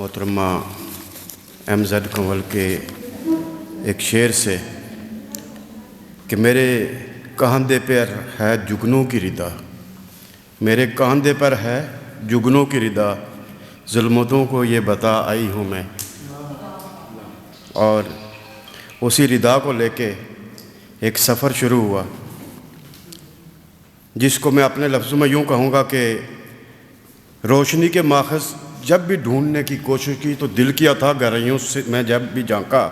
محترمہ MZ کنول کے ایک شعر سے کہ میرے کاندھے پر ہے جگنوں کی ردا، میرے کاندھے پر ہے جگنوں کی ردا، ظلمتوں کو یہ بتا آئی ہوں میں. اور اسی ردا کو لے کے ایک سفر شروع ہوا جس کو میں اپنے لفظوں میں یوں کہوں گا کہ روشنی کے ماخذ جب بھی ڈھونڈنے کی کوشش کی تو دل کی اتھاہ گہرائیوں سے میں جب بھی جھانکا،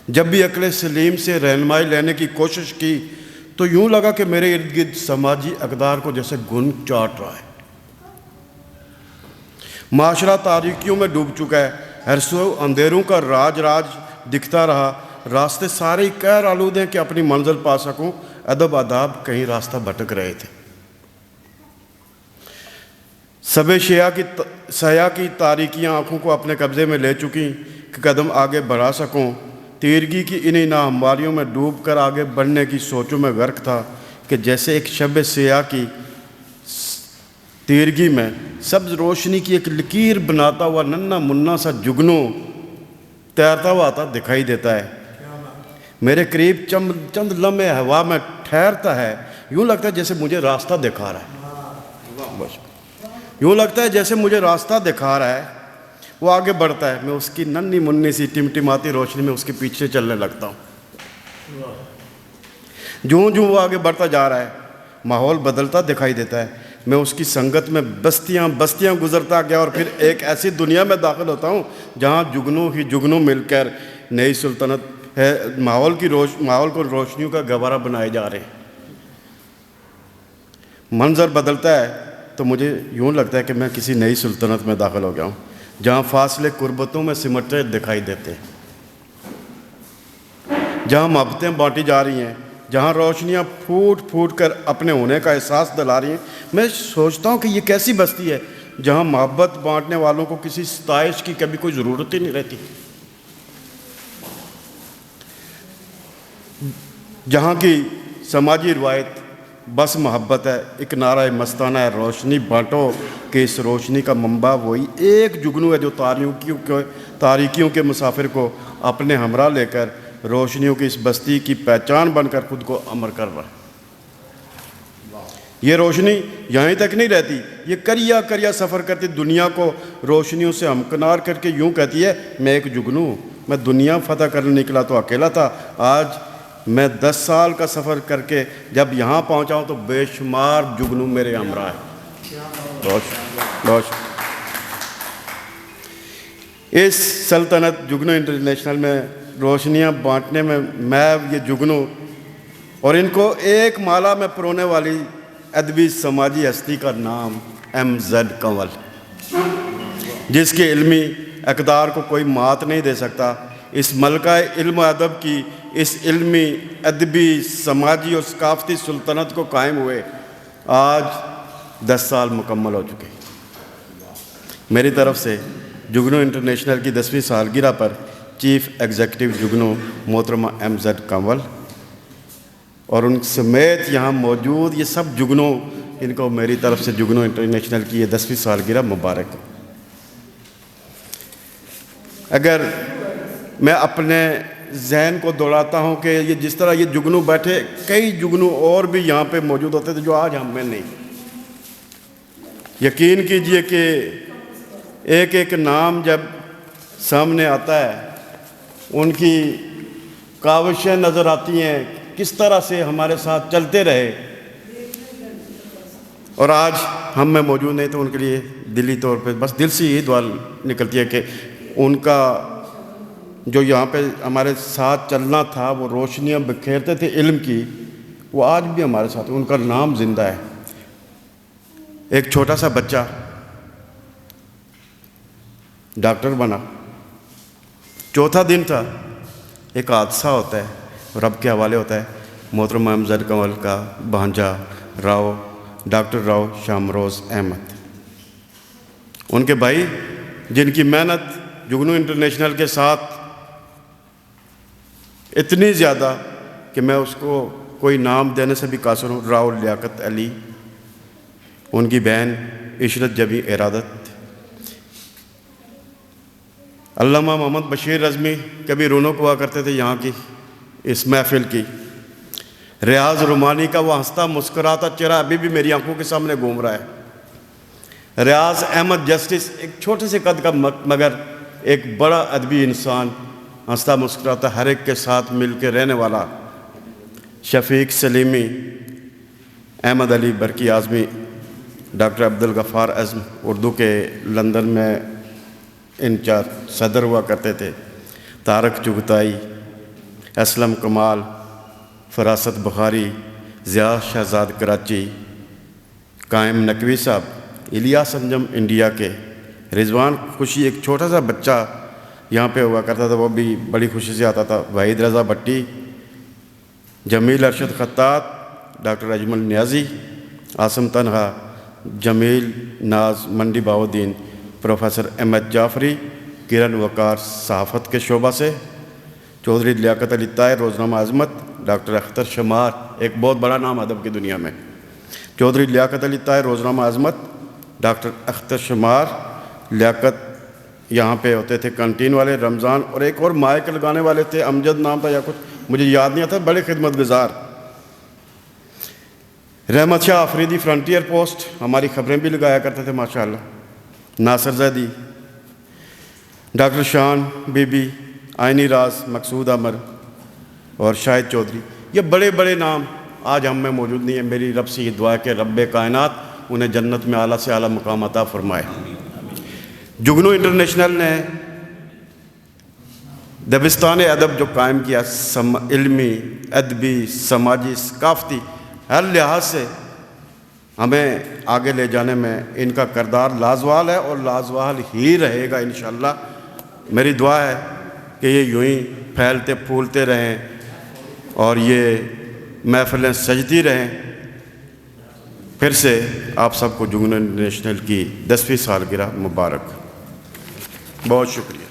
جب بھی عقل سلیم سے رہنمائی لینے کی کوشش کی تو یوں لگا کہ میرے ارد گرد سماجی اقدار کو جیسے گن چاٹ رہا ہے. معاشرہ تاریکیوں میں ڈوب چکا ہے، ہر سو اندھیروں کا راج دکھتا رہا، راستے سارے قہر آلود ہیں کہ اپنی منزل پا سکوں، ادب آداب کہیں راستہ بھٹک رہے تھے. سب سیاہ کی تاریکیاں آنکھوں کو اپنے قبضے میں لے چکی کہ قدم آگے بڑھا سکوں. تیرگی کی انہی ناہمواریوں میں ڈوب کر آگے بڑھنے کی سوچوں میں غرق تھا کہ جیسے ایک شب سیاہ کی تیرگی میں سبز روشنی کی ایک لکیر بناتا ہوا ننھا منا سا جگنوں تیرتا ہوا آتا دکھائی دیتا ہے. میرے قریب چند لمحے ہوا میں ٹھہرتا ہے، یوں لگتا ہے جیسے مجھے راستہ دکھا رہا ہے، یوں لگتا ہے جیسے مجھے راستہ دکھا رہا ہے. وہ آگے بڑھتا ہے، میں اس کی ننھی منی سی ٹمٹماتی روشنی میں اس کے پیچھے چلنے لگتا ہوں. جوں وہ آگے بڑھتا جا رہا ہے ماحول بدلتا دکھائی دیتا ہے. میں اس کی سنگت میں بستیاں گزرتا گیا اور پھر ایک ایسی دنیا میں داخل ہوتا ہوں جہاں جگنوں ہی جگنوں مل کر نئی سلطنت ہے، ماحول کو روشنیوں کا گہوارہ بنائے جا رہے ہیں. منظر بدلتا ہے تو مجھے یوں لگتا ہے کہ میں کسی نئی سلطنت میں داخل ہو گیا ہوں جہاں فاصلے قربتوں میں سمٹے دکھائی دیتے ہیں، جہاں محبتیں بانٹی جا رہی ہیں، جہاں روشنیاں پھوٹ کر اپنے ہونے کا احساس دلا رہی ہیں. میں سوچتا ہوں کہ یہ کیسی بستی ہے جہاں محبت بانٹنے والوں کو کسی ستائش کی کبھی کوئی ضرورت ہی نہیں رہتی، جہاں کی سماجی روایت بس محبت ہے، ایک نعرہ مستانہ ہے روشنی بانٹو کہ اس روشنی کا منبع وہی ایک جگنو ہے جو تاریکیوں کے مسافر کو اپنے ہمراہ لے کر روشنیوں کی اس بستی کی پہچان بن کر خود کو امر کر رہا ہے. یہ روشنی یہیں تک نہیں رہتی، یہ کریا سفر کرتی دنیا کو روشنیوں سے ہمکنار کر کے یوں کہتی ہے میں ایک جگنو ہوں، میں دنیا فتح کرنے نکلا تو اکیلا تھا، آج میں 10 سال کا سفر کر کے جب یہاں پہنچا ہوں تو بے شمار جگنو میرے ہمراہ ہے. اس سلطنت جگنو انٹرنیشنل میں روشنیاں بانٹنے میں یہ جگنو اور ان کو ایک مالا میں پرونے والی ادبی سماجی ہستی کا نام MZ کنول، جس کے علمی اقدار کو کوئی مات نہیں دے سکتا. اس ملکہ علم و ادب کی اس علمی ادبی سماجی اور ثقافتی سلطنت کو قائم ہوئے آج 10 سال مکمل ہو چکے. میری طرف سے جگنو انٹرنیشنل کی 10ویں سالگرہ پر چیف ایگزیکٹو جگنو محترمہ MZ کنول اور ان سمیت یہاں موجود یہ سب جگنو، ان کو میری طرف سے جگنو انٹرنیشنل کی یہ 10ویں سالگرہ مبارک. اگر میں اپنے ذہن کو دوڑاتا ہوں کہ یہ جس طرح یہ جگنو بیٹھے، کئی جگنو اور بھی یہاں پہ موجود ہوتے تھے جو آج ہم میں نہیں. یقین کیجئے کہ ایک نام جب سامنے آتا ہے ان کی کاوشیں نظر آتی ہیں، کس طرح سے ہمارے ساتھ چلتے رہے اور آج ہم میں موجود نہیں، تو ان کے لیے دلی طور پہ بس دل سے یہی دعا نکلتی ہے کہ ان کا جو یہاں پہ ہمارے ساتھ چلنا تھا، وہ روشنیاں بکھیرتے تھے علم کی، وہ آج بھی ہمارے ساتھ، ان کا نام زندہ ہے. ایک چھوٹا سا بچہ ڈاکٹر بنا، چوتھا دن تھا، ایک حادثہ ہوتا ہے، رب کے حوالے ہوتا ہے. محترمہ MZ کنول کا بھانجا ڈاکٹر راؤ شامروز احمد، ان کے بھائی جن کی محنت جگنو انٹرنیشنل کے ساتھ اتنی زیادہ کہ میں اس کو کوئی نام دینے سے بھی قاصر ہوں، راؤ لیاقت علی، ان کی بہن عشرت جبی ارادت، علامہ محمد بشیر رزمی کبھی رونق ہوا کرتے تھے یہاں کی اس محفل کی۔ ریاض رومانی کا وہ ہنستا مسکراتا چہرہ ابھی بھی میری آنکھوں کے سامنے گھوم رہا ہے۔ ریاض احمد جسٹس ایک چھوٹے سے قد کا مگر ایک بڑا ادبی انسان، ہنستا مسکراتا ہر ایک کے ساتھ مل کے رہنے والا۔ شفیق سلیمی، احمد علی برقی اعظمی، ڈاکٹر عبدالغفار عزم اردو کے لندن میں انچارج صدر ہوا کرتے تھے۔ طارق چغتائی، اسلم کمال، فراست بخاری، ضیاء شہزاد کراچی، قائم نقوی صاحب، الیاس انجم انڈیا کے، رضوان خوشی ایک چھوٹا سا بچہ یہاں پہ ہوا کرتا تھا، وہ بھی بڑی خوشی سے آتا تھا، وحید رضا بھٹی، جمیل ارشد خطاط، ڈاکٹر اجمل نیازی، عاصم تنہا، جمیل ناز منڈی بہاؤالدین، پروفیسر احمد جعفری، کرن وقار صحافت کے شعبہ سے، چودھری لیاقت علی طاہر روزنامہ عظمت، ڈاکٹر اختر شمار ایک بہت بڑا نام ادب کی دنیا میں، چودھری لیاقت علی طاہر روزنامہ عظمت، ڈاکٹر اختر شمار لیاقت یہاں پہ ہوتے تھے کینٹین والے، رمضان، اور ایک اور مائک لگانے والے تھے، امجد نام تھا یا کچھ مجھے یاد نہیں آتا، بڑے خدمت گزار۔ رحمت شاہ آفریدی فرنٹیئر پوسٹ، ہماری خبریں بھی لگایا کرتے تھے ماشاءاللہ۔ ناصر زیدی، ڈاکٹر شان بی بی، آئینی راز، مقصود عمر اور شاہد چودھری، یہ بڑے بڑے نام آج ہم میں موجود نہیں ہیں۔ میری رب سے یہ دعا ہے کہ رب کائنات انہیں جنت میں اعلیٰ سے اعلیٰ مقام عطا فرمائے۔ جگنو انٹرنیشنل نے دبستان ادب جو قائم کیا، علمی، ادبی، سماجی، ثقافتی، ہر لحاظ سے ہمیں آگے لے جانے میں ان کا کردار لازوال ہے اور لازوال ہی رہے گا انشاءاللہ۔ میری دعا ہے کہ یہ یوں ہی پھیلتے پھولتے رہیں اور یہ محفلیں سجتی رہیں۔ پھر سے آپ سب کو جگنو انٹرنیشنل کی 10ویں سالگرہ مبارک۔ بہت شکریہ۔